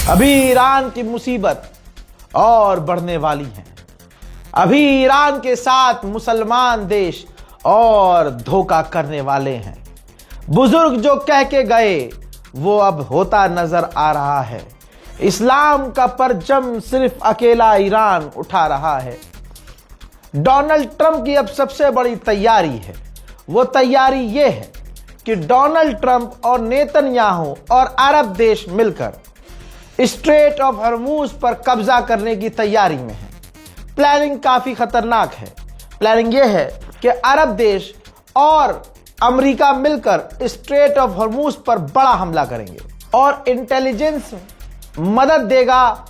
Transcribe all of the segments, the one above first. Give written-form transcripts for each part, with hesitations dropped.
अभी ईरान की मुसीबत और बढ़ने वाली है। अभी ईरान के साथ मुसलमान देश और धोखा करने वाले हैं। बुजुर्ग जो कह के गए वो अब होता नजर आ रहा है। इस्लाम का परचम सिर्फ अकेला ईरान उठा रहा है। डोनाल्ड ट्रंप की अब सबसे बड़ी तैयारी है। वो तैयारी ये है कि डोनाल्ड ट्रंप और नेतन्याहू और अरब देश मिलकर स्ट्रेट ऑफ हॉर्मुज पर कब्जा करने की तैयारी में है। प्लानिंग काफी खतरनाक है। प्लानिंग यह है कि अरब देश और अमेरिका मिलकर स्ट्रेट ऑफ हॉर्मुज पर बड़ा हमला करेंगे और इंटेलिजेंस मदद देगा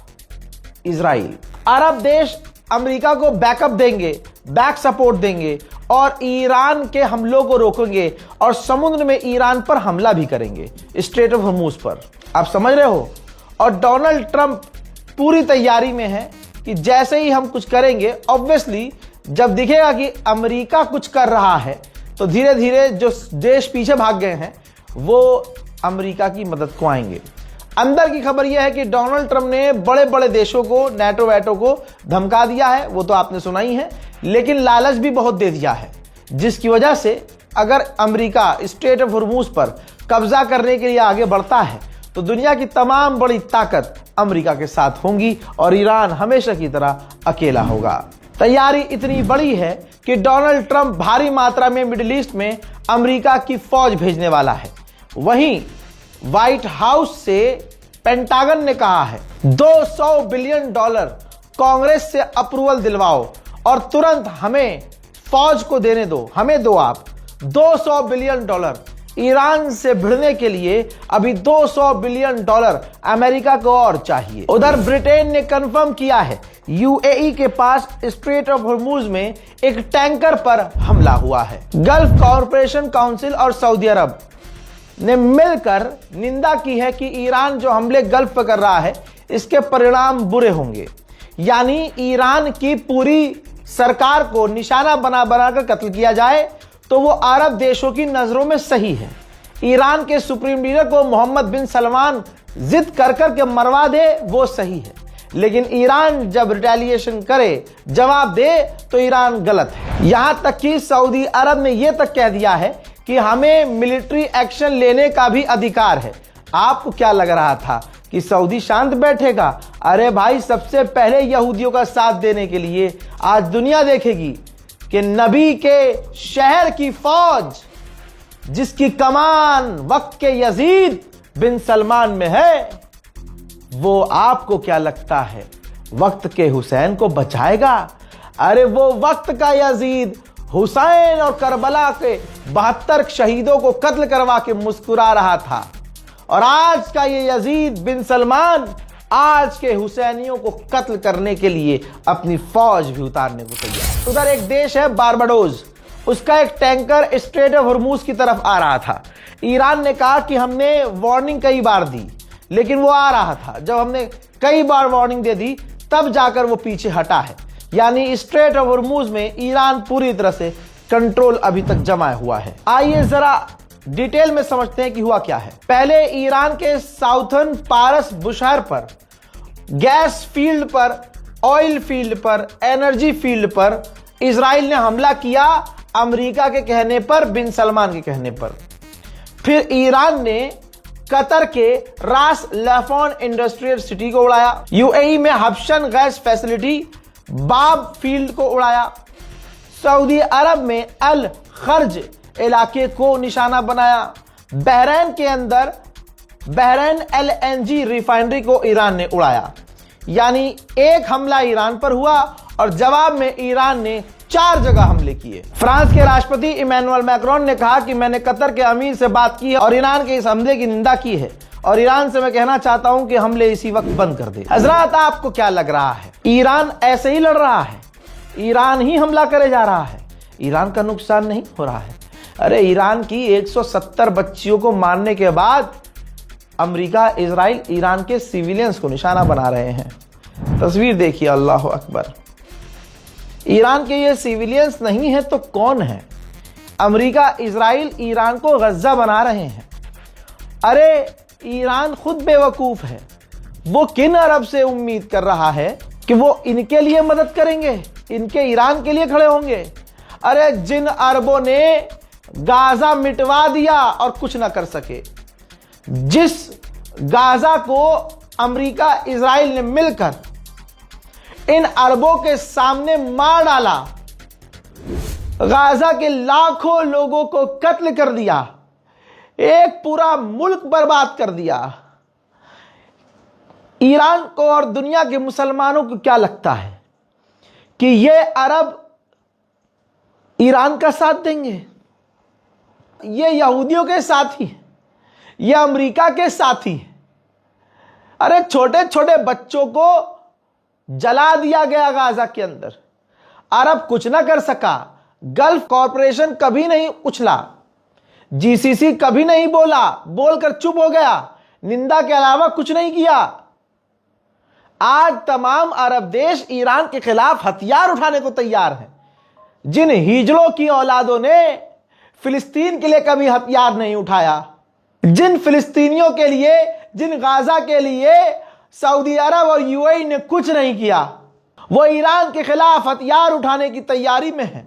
इजराइल। अरब देश अमेरिका को बैकअप देंगे, बैक सपोर्ट देंगे और ईरान के हमलों को रोकेंगे और समुद्र में ईरान पर हमला भी करेंगे, स्ट्रेट ऑफ हॉर्मुज पर। आप समझ रहे हो? और डोनाल्ड ट्रंप पूरी तैयारी में है कि जैसे ही हम कुछ करेंगे, ऑब्वियसली जब दिखेगा कि अमेरिका कुछ कर रहा है तो धीरे धीरे जो देश पीछे भाग गए हैं वो अमेरिका की मदद को आएंगे। अंदर की खबर यह है कि डोनाल्ड ट्रंप ने बड़े बड़े देशों को, नाटो वैटो को धमका दिया है, वो तो आपने सुना ही है, लेकिन लालच भी बहुत दे दिया है, जिसकी वजह से अगर अमेरिका स्ट्रेट ऑफ हॉर्मुज पर कब्जा करने के लिए आगे बढ़ता है तो दुनिया की तमाम बड़ी ताकत अमेरिका के साथ होंगी और ईरान हमेशा की तरह अकेला होगा। तैयारी इतनी बड़ी है कि डोनाल्ड ट्रंप भारी मात्रा में मिडिल ईस्ट में अमेरिका की फौज भेजने वाला है। वहीं व्हाइट हाउस से पेंटागन ने कहा है 200 बिलियन डॉलर कांग्रेस से अप्रूवल दिलवाओ और तुरंत हमें फौज को देने दो, हमें दो आप 200 बिलियन डॉलर। ईरान से भिड़ने के लिए अभी 200 बिलियन डॉलर अमेरिका को और चाहिए। उधर ब्रिटेन ने कंफर्म किया है यूएई के पास स्ट्रेट ऑफ हॉर्मुज में एक टैंकर पर हमला हुआ है। गल्फ कॉरपोरेशन काउंसिल और सऊदी अरब ने मिलकर निंदा की है कि ईरान जो हमले गल्फ पर कर रहा है इसके परिणाम बुरे होंगे। यानी ईरान की पूरी सरकार को निशाना बना बनाकर कत्ल किया जाए तो वो अरब देशों की नजरों में सही है। ईरान के सुप्रीम लीडर को मोहम्मद बिन सलमान जिद कर के मरवा दे वो सही है, लेकिन ईरान जब रिटेलिएशन करे, जवाब दे, तो ईरान गलत है। यहां तक कि सऊदी अरब ने यह तक कह दिया है कि हमें मिलिट्री एक्शन लेने का भी अधिकार है। आपको क्या लग रहा था कि सऊदी शांत बैठेगा? अरे भाई, सबसे पहले यहूदियों का साथ देने के लिए आज दुनिया देखेगी कि नबी के शहर की फौज जिसकी कमान वक्त के यजीद बिन सलमान में है, वो आपको क्या लगता है वक्त के हुसैन को बचाएगा? अरे वो वक्त का यजीद हुसैन और करबला के 72 शहीदों को कत्ल करवा के मुस्कुरा रहा था और आज का ये यजीद बिन सलमान आज के हुसैनियों को कत्ल करने के लिए अपनी फौज भी उतारने को तैयार। उधर एक देश है बारबाडोस, उसका एक टैंकर स्ट्रेट ऑफ हॉर्मुज की तरफ आ रहा था। ईरान ने कहा कि हमने वार्निंग कई बार दी, लेकिन वो आ रहा था। जब हमने कई बार वार्निंग दे दी तब जाकर वो पीछे हटा है। यानी स्ट्रेट ऑफ हॉर्मुज में ईरान पूरी तरह से कंट्रोल अभी तक जमाया हुआ है। आइए जरा डिटेल में समझते हैं कि हुआ क्या है। पहले ईरान के साउथर्न पारस बुशहर पर, गैस फील्ड पर, ऑयल फील्ड पर, एनर्जी फील्ड पर इजराइल ने हमला किया, अमेरिका के कहने पर, बिन सलमान के कहने पर। फिर ईरान ने कतर के रास लाफान इंडस्ट्रियल सिटी को उड़ाया, यूएई में हब्शन गैस फैसिलिटी बाब फील्ड को उड़ाया, सऊदी अरब में अल खर्ज इलाके को निशाना बनाया, बहरीन के अंदर बहरीन एलएनजी रिफाइनरी को ईरान ने उड़ाया। यानी एक हमला ईरान पर हुआ और जवाब में ईरान ने 4 जगह हमले किए। फ्रांस के राष्ट्रपति इमैनुअल मैक्रोन ने कहा कि मैंने कतर के अमीर से बात की है और ईरान के इस हमले की निंदा की है और ईरान से मैं कहना चाहता हूं कि हमले इसी वक्त बंद कर दे। हजरात, आपको क्या लग रहा है ईरान ऐसे ही लड़ रहा है? ईरान ही हमला करे जा रहा है? ईरान का नुकसान नहीं हो रहा है? अरे ईरान की 170 बच्चियों को मारने के बाद अमेरिका, इजराइल ईरान के सिविलियंस को निशाना बना रहे हैं। तस्वीर देखिए, अल्लाह अकबर। ईरान के ये सिविलियंस नहीं है तो कौन है? अमेरिका, इजराइल ईरान को गज्जा बना रहे हैं। अरे ईरान खुद बेवकूफ है, वो किन अरब से उम्मीद कर रहा है कि वो इनके लिए मदद करेंगे, इनके ईरान के लिए खड़े होंगे? अरे जिन अरबों ने गाजा मिटवा दिया और कुछ ना कर सके, जिस गाजा को अमेरिका इजराइल ने मिलकर इन अरबों के सामने मार डाला, गाजा के लाखों लोगों को कत्ल कर दिया, एक पूरा मुल्क बर्बाद कर दिया, ईरान को और दुनिया के मुसलमानों को क्या लगता है कि ये अरब ईरान का साथ देंगे? ये यहूदियों के साथी, ये अमेरिका के साथी। अरे छोटे छोटे बच्चों को जला दिया गया गाजा के अंदर, अरब कुछ ना कर सका। गल्फ कॉरपोरेशन कभी नहीं उछला, जीसीसी कभी नहीं बोला, बोलकर चुप हो गया, निंदा के अलावा कुछ नहीं किया। आज तमाम अरब देश ईरान के खिलाफ हथियार उठाने को तैयार हैं। जिन हिजड़ों की औलादों ने फिलिस्तीन के लिए कभी हथियार नहीं उठाया, जिन फिलिस्तीनियों के लिए, जिन गाजा के लिए सऊदी अरब और यूएई ने कुछ नहीं किया, वो ईरान के खिलाफ हथियार उठाने की तैयारी में है।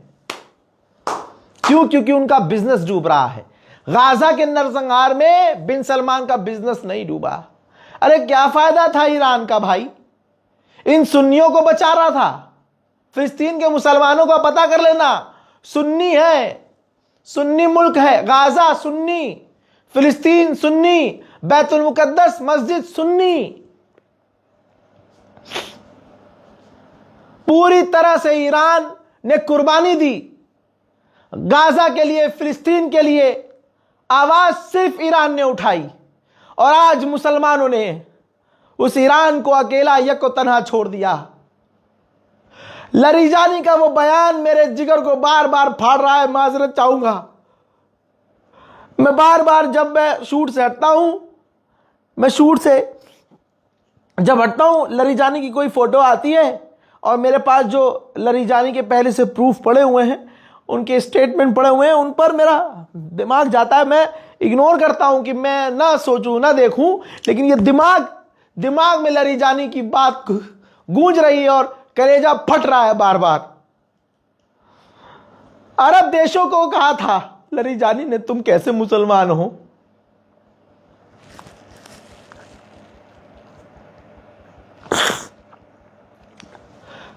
क्यों? क्योंकि उनका बिजनेस डूब रहा है। गाजा के नरसंहार में बिन सलमान का बिजनेस नहीं डूबा। अरे क्या फायदा था ईरान का भाई? इन सुन्नियों को बचा रहा था। फिलिस्तीन के मुसलमानों का पता कर लेना, सुन्नी है, सुन्नी मुल्क है, गाजा सुन्नी, फिलिस्तीन सुन्नी, बैतुल मुकद्दस मस्जिद सुन्नी। पूरी तरह से ईरान ने कुर्बानी दी गाजा के लिए, फिलिस्तीन के लिए। आवाज सिर्फ ईरान ने उठाई और आज मुसलमानों ने उस ईरान को अकेला यको तन्हा छोड़ दिया। लरीजानी का वो बयान मेरे जिगर को बार बार फाड़ रहा है। माजरत चाहूंगा, मैं बार बार जब मैं शूट से हटता हूं, मैं शूट से जब हटता हूं, लरीजानी की कोई फोटो आती है और मेरे पास जो लरीजानी के पहले से प्रूफ पड़े हुए हैं, उनके स्टेटमेंट पड़े हुए हैं, उन पर मेरा दिमाग जाता है। मैं इग्नोर करता हूं कि मैं ना सोचूं ना देखूं, लेकिन ये दिमाग में लरीजानी की बात गूंज रही है और कलेजा फट रहा है बार बार। अरब देशों को कहा था लरीजानी ने, तुम कैसे मुसलमान हो?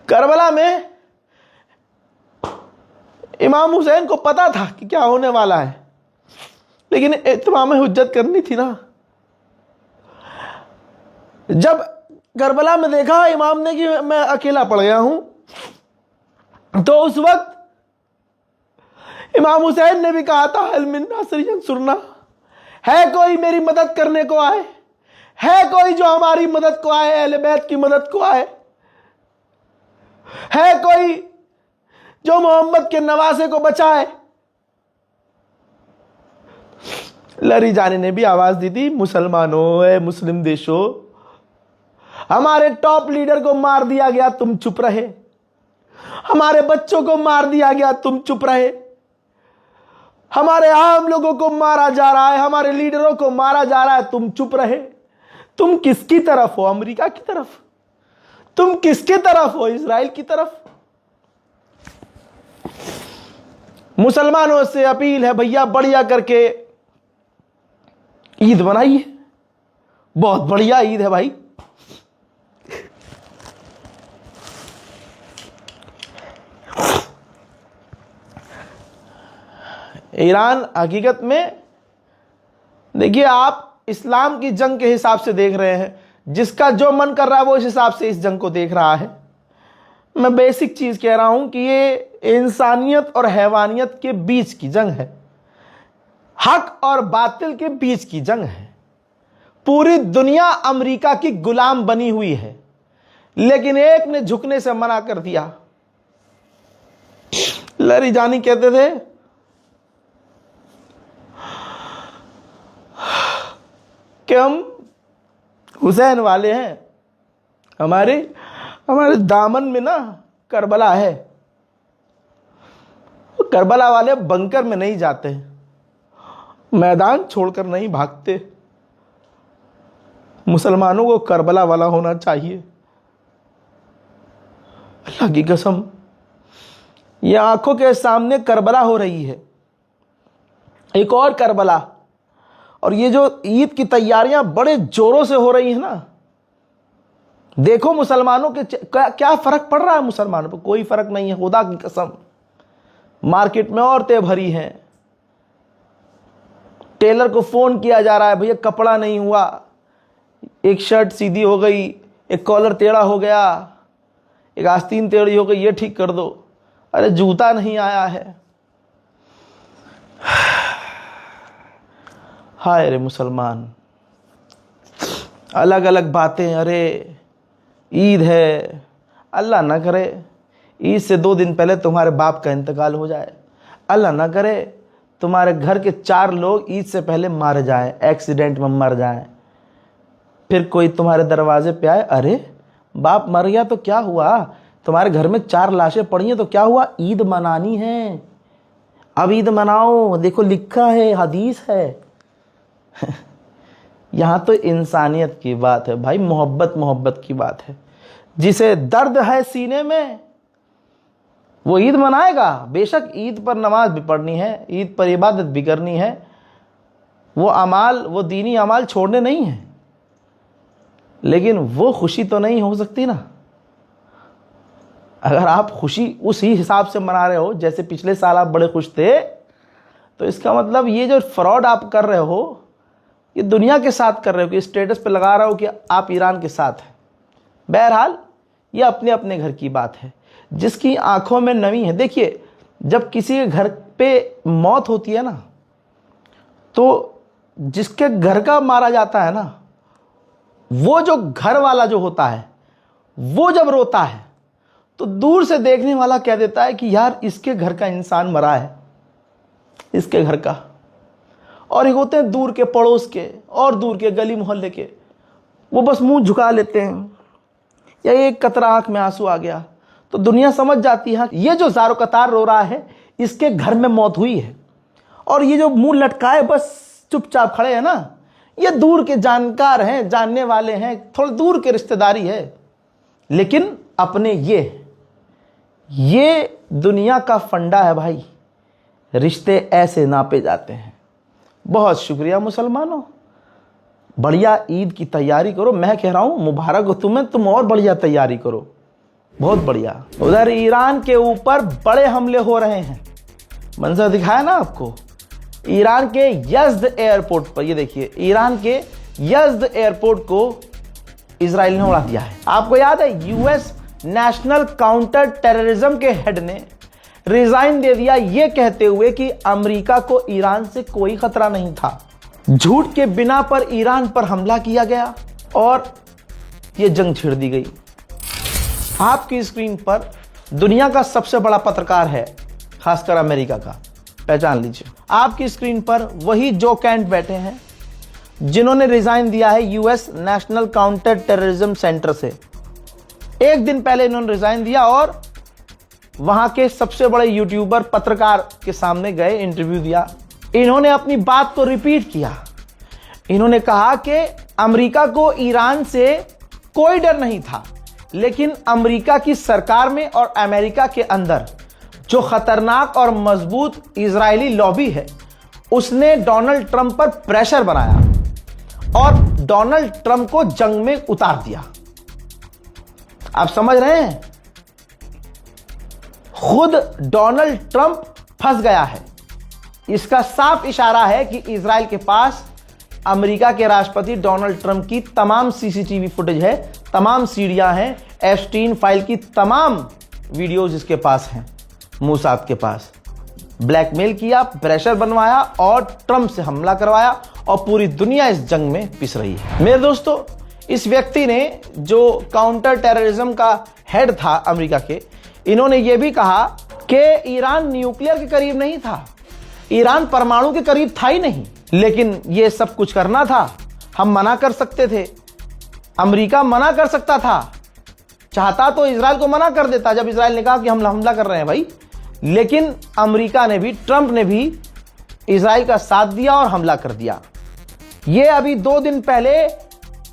करबला में इमाम हुसैन को पता था कि क्या होने वाला है, लेकिन इत्माम हुज्जत करनी थी ना। जब करबला में देखा इमाम ने कि मैं अकेला पड़ गया हूं, तो उस वक्त इमाम हुसैन ने भी कहा था, हल मिन नासिर सुरना, है कोई मेरी मदद करने को आए? है कोई जो हमारी मदद को आए, अहले बैत की मदद को आए? है कोई जो मोहम्मद के नवासे को बचाए? लरीजानी ने भी आवाज दी थी, मुसलमानों, मुस्लिम देशों, हमारे टॉप लीडर को मार दिया गया, तुम चुप रहे। हमारे बच्चों को मार दिया गया, तुम चुप रहे। हमारे आम लोगों को मारा जा रहा है, हमारे लीडरों को मारा जा रहा है, तुम चुप रहे। तुम किसकी तरफ हो? अमेरिका की तरफ? तुम किसकी तरफ हो? इजराइल की तरफ? मुसलमानों से अपील है, भैया बढ़िया करके ईद मनाइए। बहुत बढ़िया ईद है भाई। ईरान हकीकत में, देखिए, आप इस्लाम की जंग के हिसाब से देख रहे हैं। जिसका जो मन कर रहा है वो इस हिसाब से इस जंग को देख रहा है। मैं बेसिक चीज कह रहा हूं कि ये इंसानियत और हैवानियत के बीच की जंग है, हक और बातिल के बीच की जंग है। पूरी दुनिया अमेरिका की गुलाम बनी हुई है, लेकिन एक ने झुकने से मना कर दिया। लरीजानी कहते थे कि हम हुसैन वाले हैं, हमारे दामन में ना करबला है। करबला वाले बंकर में नहीं जाते, मैदान छोड़कर नहीं भागते, मुसलमानों को करबला वाला होना चाहिए। अल्लाह की कसम, ये आंखों के सामने करबला हो रही है, एक और करबला। और ये जो ईद की तैयारियां बड़े जोरों से हो रही है ना, देखो मुसलमानों के क्या फर्क पड़ रहा है। मुसलमानों पर कोई फर्क नहीं है, खुदा की कसम। मार्केट में औरतें भरी हैं, टेलर को फोन किया जा रहा है, भैया कपड़ा नहीं हुआ, एक शर्ट सीधी हो गई, एक कॉलर टेढ़ा हो गया, एक आस्तीन टेढ़ी हो गई, ये ठीक कर दो। अरे जूता नहीं आया है। हाय रे मुसलमान, अलग अलग बातें। अरे ईद है, अल्लाह ना करे ईद से 2 दिन पहले तुम्हारे बाप का इंतकाल हो जाए। अल्लाह ना करे तुम्हारे घर के 4 लोग ईद से पहले मारे जाएं, एक्सीडेंट में मर जाएं। फिर कोई तुम्हारे दरवाजे पे आए, अरे बाप मर गया तो क्या हुआ, तुम्हारे घर में 4 लाशें पड़ी हैं तो क्या हुआ, ईद मनानी है, अब ईद मनाओ, देखो लिखा है, हदीस है। यहाँ तो इंसानियत की बात है भाई, मोहब्बत की बात है। जिसे दर्द है सीने में वो ईद मनाएगा। बेशक ईद पर नमाज भी पढ़नी है, ईद पर इबादत भी करनी है, वो दीनी अमाल छोड़ने नहीं है, लेकिन वो खुशी तो नहीं हो सकती ना। अगर आप खुशी उसी हिसाब से मना रहे हो जैसे पिछले साल आप बड़े खुश थे, तो इसका मतलब ये जो फ्रॉड आप कर रहे हो, ये दुनिया के साथ कर रहे हो कि स्टेटस पे लगा रहे हो कि आप ईरान के साथ हैं। बहरहाल ये अपने अपने घर की बात है, जिसकी आंखों में नमी है। देखिए, जब किसी के घर पे मौत होती है ना, तो जिसके घर का मारा जाता है ना, वो जो घर वाला जो होता है वो जब रोता है तो दूर से देखने वाला कह देता है कि यार इसके घर का इंसान मरा है, इसके घर का। और एक होते हैं दूर के पड़ोस के और दूर के गली मोहल्ले के, वो बस मुंह झुका लेते हैं, या एक कतरा आंख में आंसू आ गया तो दुनिया समझ जाती है ये जो ज़ारो कतार रो रहा है इसके घर में मौत हुई है। और ये जो मुंह लटकाए बस चुपचाप खड़े हैं ना, ये दूर के जानकार हैं, जानने वाले हैं, थोड़ा दूर के रिश्तेदारी है। लेकिन अपने ये दुनिया का फंडा है भाई, रिश्ते ऐसे नापे जाते हैं। बहुत शुक्रिया मुसलमानों, बढ़िया ईद की तैयारी करो। मैं कह रहा हूं मुबारक हो तुम्हें, तुम और बढ़िया तैयारी करो, बहुत बढ़िया। उधर ईरान के ऊपर बड़े हमले हो रहे हैं, मंजर दिखाया ना आपको। ईरान के यज़्द एयरपोर्ट पर, ये देखिए, ईरान के यज़्द एयरपोर्ट को इजराइल ने उड़ा दिया है। आपको याद है यूएस नेशनल काउंटर टेररिज्म के हेड ने रिजाइन दे दिया, ये कहते हुए कि अमेरिका को ईरान से कोई खतरा नहीं था। झूठ के बिना पर ईरान पर हमला किया गया और ये जंग छिड़ दी गई। आपकी स्क्रीन पर दुनिया का सबसे बड़ा पत्रकार है, खासकर अमेरिका का, पहचान लीजिए। आपकी स्क्रीन पर वही जो कैंट बैठे हैं जिन्होंने रिजाइन दिया है US national counter terrorism centre से। एक दिन पहले इन्होंने रिजाइन दिया और वहां के सबसे बड़े यूट्यूबर पत्रकार के सामने गए, इंटरव्यू दिया। इन्होंने अपनी बात को रिपीट किया। इन्होंने कहा कि अमेरिका को ईरान से कोई डर नहीं था, लेकिन अमेरिका की सरकार में और अमेरिका के अंदर जो खतरनाक और मजबूत इजरायली लॉबी है, उसने डोनाल्ड ट्रंप पर प्रेशर बनाया और डोनाल्ड ट्रंप को जंग में उतार दिया। आप समझ रहे हैं, खुद डोनाल्ड ट्रंप फंस गया है। इसका साफ इशारा है कि इजराइल के पास अमेरिका के राष्ट्रपति डोनाल्ड ट्रंप की तमाम सीसीटीवी फुटेज है, तमाम सीडियां हैं, एप्स्टीन फाइल की तमाम वीडियोज इसके पास हैं, मूसाद के पास। ब्लैकमेल किया, प्रेशर बनवाया और ट्रंप से हमला करवाया और पूरी दुनिया इस जंग में पिस रही है। मेरे दोस्तों, इस व्यक्ति ने जो काउंटर टेररिज्म का हेड था अमेरिका के, इन्होंने यह भी कहा कि ईरान न्यूक्लियर के करीब नहीं था, ईरान परमाणु के करीब था ही नहीं, लेकिन यह सब कुछ करना था। हम मना कर सकते थे, अमेरिका मना कर सकता था, चाहता तो इजराइल को मना कर देता जब इजराइल ने कहा कि हम हमला कर रहे हैं भाई। लेकिन अमेरिका ने भी, ट्रंप ने भी इजराइल का साथ दिया और हमला कर दिया। यह अभी 2 दिन पहले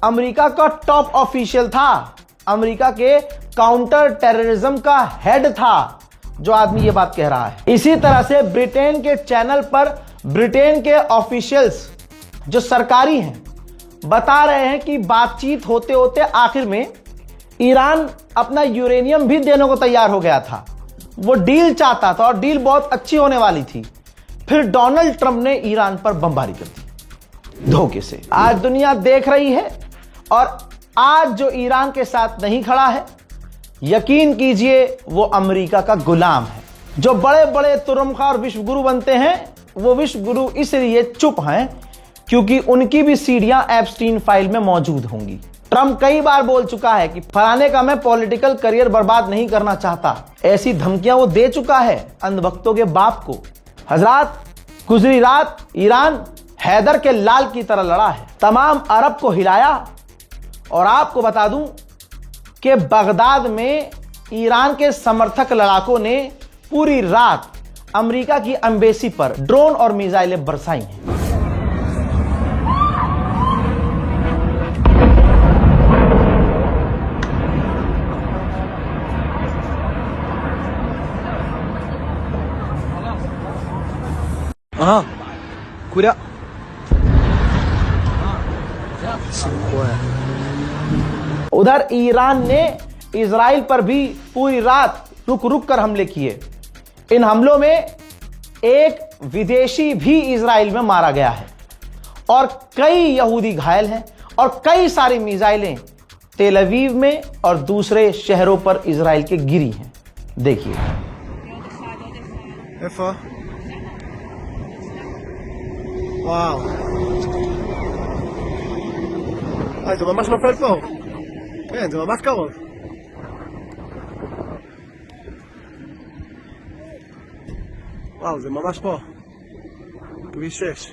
अमेरिका का टॉप ऑफिशियल था, अमेरिका के काउंटर टेररिज्म का हेड था जो आदमी ये बात कह रहा है। इसी तरह से ब्रिटेन के चैनल पर ब्रिटेन के ऑफिशियल्स जो सरकारी हैं बता रहे हैं कि बातचीत होते होते आखिर में ईरान अपना यूरेनियम भी देने को तैयार हो गया था। वो डील चाहता था और डील बहुत अच्छी होने वाली थी। फिर डोनाल्ड ट्रंप ने ईरान पर बमबारी कर दी धोखे से। आज दुनिया देख रही है और आज जो ईरान के साथ नहीं खड़ा है, यकीन कीजिए वो अमेरिका का गुलाम है। जो बड़े बड़े तुरमखा और विश्व गुरु बनते हैं, वो विश्व गुरु इसलिए चुप हैं क्योंकि उनकी भी सीढ़ियां एप्स्टीन फाइल में मौजूद होंगी। ट्रंप कई बार बोल चुका है कि फलाने का मैं पॉलिटिकल करियर बर्बाद नहीं करना चाहता। ऐसी धमकियां वो दे चुका है अंधभक्तों के बाप को। हजरात, गुजरी रात ईरान हैदर के लाल की तरह लड़ा है, तमाम अरब को हिलाया। और आपको बता दूं कि बगदाद में ईरान के समर्थक लड़ाकों ने पूरी रात अमेरिका की एम्बेसी पर ड्रोन और मिसाइलें बरसाई हैं। कुरा उधर ईरान ने इजराइल पर भी पूरी रात रुक रुक कर हमले किए। इन हमलों में एक विदेशी भी इजराइल में मारा गया है और कई यहूदी घायल हैं और कई सारी मिसाइलें तेल अवीव में और दूसरे शहरों पर इजराइल के गिरी हैं। देखिए וואו. זה ממש נופל פה. כן, זה ממש קרוב. וואו, זה ממש פה. כביש 6.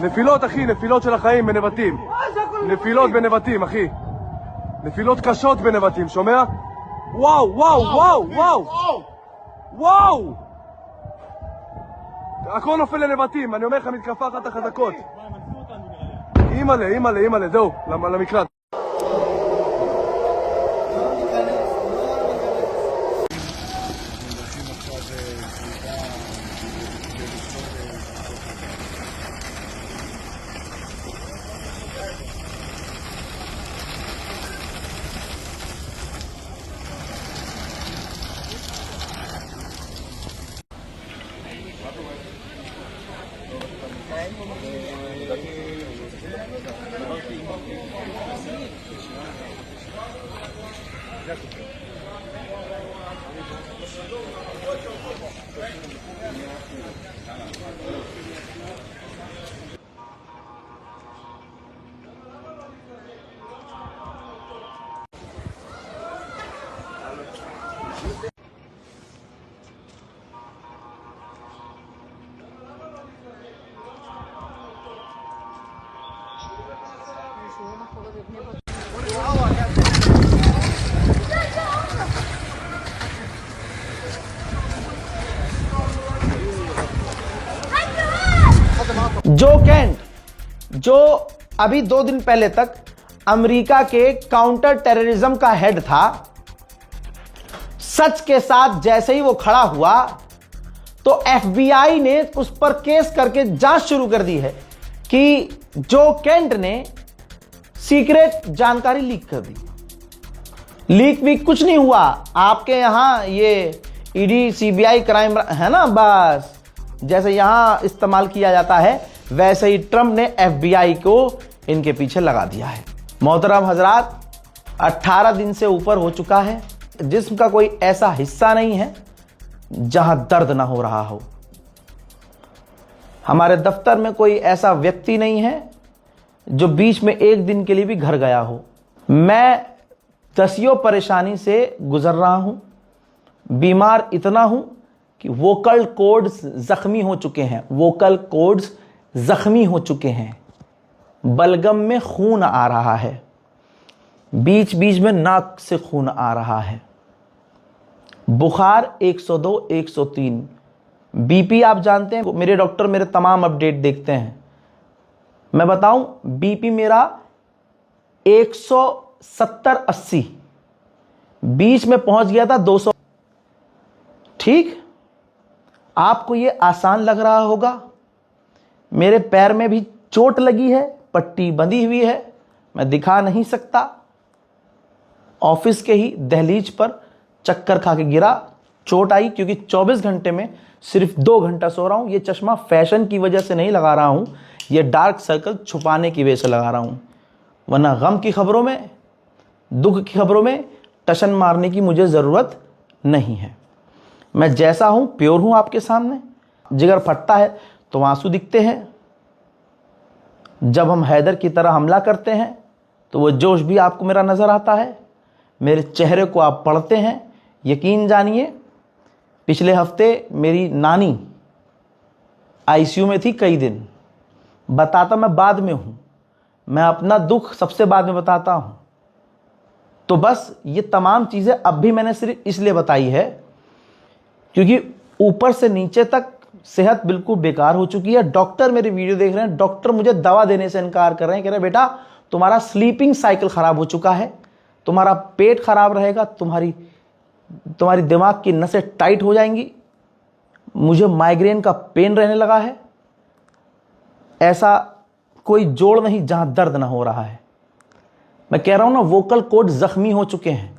נפילות אחי, נפילות של החיים בנבטים. נפילות בנבטים אחי. נפילות קשות בנבטים, שומע? וואו, וואו, וואו, וואו. וואו! הכל נופל לנבטים, אני אומר לך מתקפה אחת החזקות. אימאלה, אימאלה, אימאלה, זהו, למקלט. जो कैंट जो अभी 2 दिन पहले तक अमेरिका के काउंटर टेररिज्म का हेड था। सच के साथ जैसे ही वो खड़ा हुआ तो एफबीआई ने उस पर केस करके जांच शुरू कर दी है कि जो केंट ने सीक्रेट जानकारी लीक कर दी। लीक वीक कुछ नहीं हुआ। आपके यहां ये ईडी सीबीआई क्राइम है ना, बस जैसे यहां इस्तेमाल किया जाता है वैसे ही ट्रंप ने एफबीआई को इनके पीछे लगा दिया है। मोहतरम हजरात, 18 दिन से ऊपर हो चुका है। जिस्म का कोई ऐसा हिस्सा नहीं है जहां दर्द ना हो रहा हो। हमारे दफ्तर में कोई ऐसा व्यक्ति नहीं है जो बीच में एक दिन के लिए भी घर गया हो। मैं दसियों परेशानी से गुजर रहा हूं। बीमार इतना हूं कि वोकल कॉर्ड्स जख्मी हो चुके हैं। वोकल कॉर्ड्स जख्मी हो चुके हैं। बलगम में खून आ रहा है। बीच बीच में नाक से खून आ रहा है। बुखार 102, 103। बीपी आप जानते हैं, मेरे डॉक्टर मेरे तमाम अपडेट देखते हैं। मैं बताऊं, बीपी मेरा 170, 80 बीच में पहुंच गया था 200। ठीक, आपको ये आसान लग रहा होगा। मेरे पैर में भी चोट लगी है, पट्टी बंधी हुई है, मैं दिखा नहीं सकता। ऑफिस के ही दहलीज पर चक्कर खा के गिरा, चोट आई क्योंकि 24 घंटे में सिर्फ 2 घंटा सो रहा हूं। ये चश्मा फैशन की वजह से नहीं लगा रहा हूं, ये डार्क सर्कल छुपाने की वजह से लगा रहा हूं। वरना गम की खबरों में, दुख की खबरों में टशन मारने की मुझे ज़रूरत नहीं है। मैं जैसा हूं प्योर हूं आपके सामने। जिगर फटता है तो आंसू दिखते हैं। जब हम हैदर की तरह हमला करते हैं तो वो जोश भी आपको मेरा नज़र आता है। मेरे चेहरे को आप पढ़ते हैं। यकीन जानिए, पिछले हफ्ते मेरी नानी आईसीयू में थी कई दिन। बताता मैं बाद में हूं। मैं अपना दुख सबसे बाद में बताता हूं। तो बस ये तमाम चीज़ें अब भी मैंने सिर्फ इसलिए बताई है क्योंकि ऊपर से नीचे तक सेहत बिल्कुल बेकार हो चुकी है। डॉक्टर मेरी वीडियो देख रहे हैं, डॉक्टर मुझे दवा देने से इनकार कर रहे हैं। कह रहे हैं बेटा तुम्हारा स्लीपिंग साइकिल खराब हो चुका है, तुम्हारा पेट खराब रहेगा, तुम्हारी दिमाग की नसें टाइट हो जाएंगी, मुझे माइग्रेन का पेन रहने लगा है। ऐसा कोई जोड़ नहीं जहां दर्द ना हो रहा है। मैं कह रहा हूं ना, वोकल कॉर्ड जख्मी हो चुके हैं।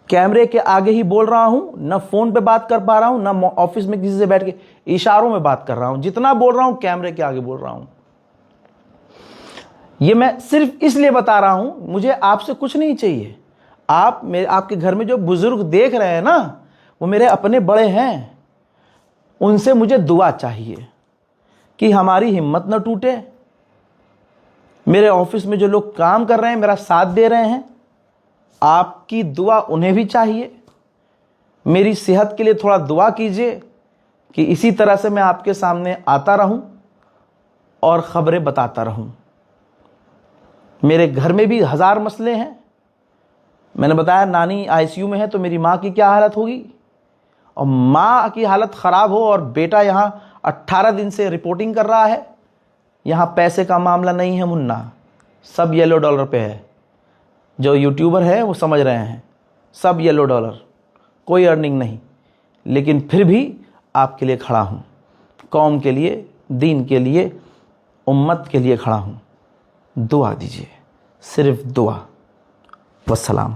कैमरे के आगे ही बोल रहा हूं, ना फोन पे बात कर पा रहा हूं, ना ऑफिस में किसी से बैठ के इशारों में बात कर रहा हूं। जितना बोल रहा हूं कैमरे के आगे बोल रहा हूं। ये मैं सिर्फ इसलिए बता रहा हूं, मुझे आपसे कुछ नहीं चाहिए। आपके घर में जो बुजुर्ग देख रहे हैं ना, वो मेरे अपने बड़े हैं। उनसे मुझे दुआ चाहिए कि हमारी हिम्मत न टूटे। मेरे ऑफिस में जो लोग काम कर रहे हैं, मेरा साथ दे रहे हैं, आपकी दुआ उन्हें भी चाहिए। मेरी सेहत के लिए थोड़ा दुआ कीजिए कि इसी तरह से मैं आपके सामने आता रहूं और खबरें बताता रहूं। मेरे घर में भी 1000 मसले हैं। मैंने बताया नानी आईसीयू में है तो मेरी माँ की क्या हालत होगी। और माँ की हालत ख़राब हो और बेटा यहाँ 18 दिन से रिपोर्टिंग कर रहा है। यहाँ पैसे का मामला नहीं है मुन्ना, सब येलो डॉलर पे है। जो यूट्यूबर है वो समझ रहे हैं, सब येलो डॉलर, कोई अर्निंग नहीं। लेकिन फिर भी आपके लिए खड़ा हूँ, कौम के लिए, दीन के लिए, उम्मत के लिए खड़ा हूँ। दुआ दीजिए, सिर्फ दुआ। वस्सलाम।